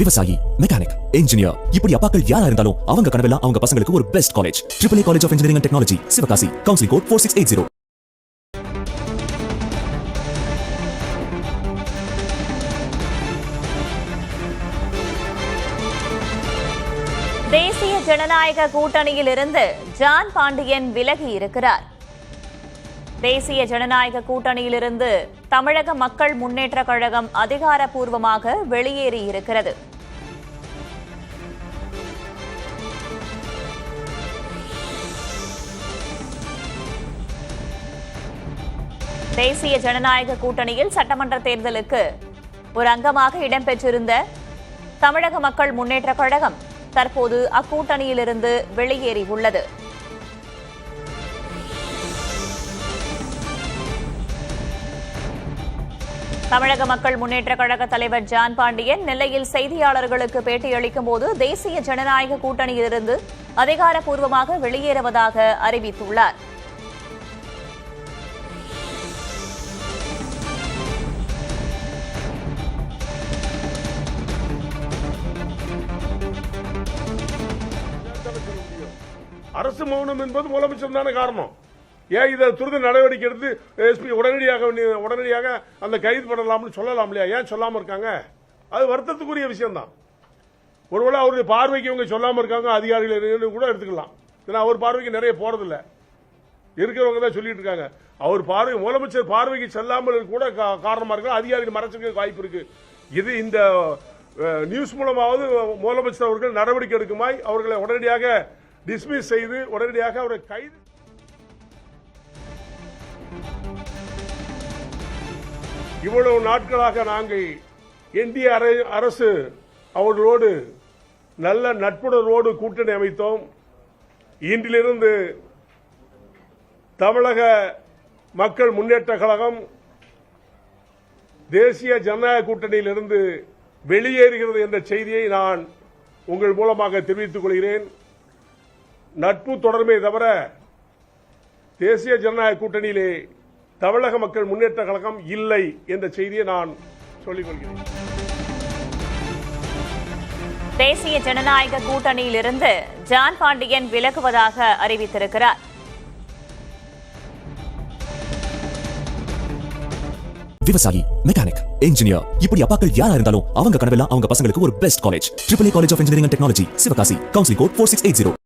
விவசாயி, mechanic, engineer, இப்படி அப்பாக்கள் யாரா இருந்தாலும் அவங்க கனவெல்லாம் அவங்க பசங்களுக்கு ஒரு best college. AAA college of engineering and technology, Sivakasi. Counselling code 4680. தேசிய ஜனநாயக கூட்டணியிலிருந்து ஜான் பாண்டியன் விலகி இருக்கிறார். தேசிய ஜனநாயக கூட்டணியிலிருந்து தமிழக மக்கள் முன்னேற்றக் கழகம் அதிகாரப்பூர்வமாக வெளியேறியிருக்கிறது. தேசிய ஜனநாயக கூட்டணியில் சட்டமன்ற தேர்தலுக்கு ஒரு அங்கமாக இடம்பெற்றிருந்த தமிழக மக்கள் முன்னேற்றக் கழகம் தற்போது அக்கூட்டணியிலிருந்து வெளியேறியுள்ளது. தமிழக மக்கள் முன்னேற்றக் கழக தலைவர் ஜான் பாண்டியன் நெல்லையில் செய்தியாளர்களுக்கு பேட்டியளிக்கும் போது தேசிய ஜனநாயக கூட்டணியிலிருந்து அதிகாரப்பூர்வமாக வெளியேறுவதாக அறிவித்துள்ளார். அரசு மௌனம் என்பது முதலமைச்சர் தானே காரணம். ஏன் இதை துரித நடவடிக்கை எடுத்து எஸ்பி உடனடியாக அந்த கைது பண்ணலாம்னு சொல்லலாம் இல்லையா? ஏன் சொல்லாம இருக்காங்க? அது வருத்தத்துக்குரிய விஷயம் தான். ஒருவேளை அவருடைய பார்வைக்கு இவங்க சொல்லாம இருக்காங்க அதிகாரிகள் கூட எடுத்துக்கலாம். ஏன்னா அவர் பார்வைக்கு நிறைய போறதில்ல, இருக்கிறவங்க தான் சொல்லிட்டு இருக்காங்க. அவர் பார்வை முதலமைச்சர் பார்வைக்கு செல்லாமல் கூட காரணமா இருக்கலாம், அதிகாரிகள் மறைச்சிருக்க வாய்ப்பு இருக்கு. இது இந்த நியூஸ் மூலமாவது முதலமைச்சர் அவர்கள் நடவடிக்கை எடுக்குமாய் அவர்களை உடனடியாக டிஸ்மிஸ் செய்து உடனடியாக அவரை கைது. இவ்வளவு நாட்களாக நாங்கள் இந்திய அரசு அவர்களோடு நல்ல நட்புணர்வோடு கூட்டணி அமைத்தோம். இன்றிலிருந்து தமிழக மக்கள் முன்னேற்ற கழகம் தேசிய ஜனநாயக கூட்டணியிலிருந்து வெளியேறுகிறது என்ற செய்தியை நான் உங்கள் மூலமாக தெரிவித்துக் கொள்கிறேன். நட்பு தொடர்பே தவிர தேசிய ஜனநாயக கூட்டணியிலே தமிழக மக்கள் முன்னேற்ற கழகம் இல்லை என்ற செய்தியை நான் சொல்லிக் கொள்கிறேன். தேசிய ஜனநாயக கூட்டணியிலிருந்து ஜான் பாண்டியன் விலகுவதாக அறிவித்திருக்கிறார். விவசாயி, மெக்கானிக், இன்ஜினியர், இப்படி அப்பாக்கள் யாரா இருந்தாலும் அவங்க கனவெல்லாம் அவங்க பசங்களுக்கு ஒரு best college. AAA college of engineering and technology, Sivakasi. Counselling code 4680.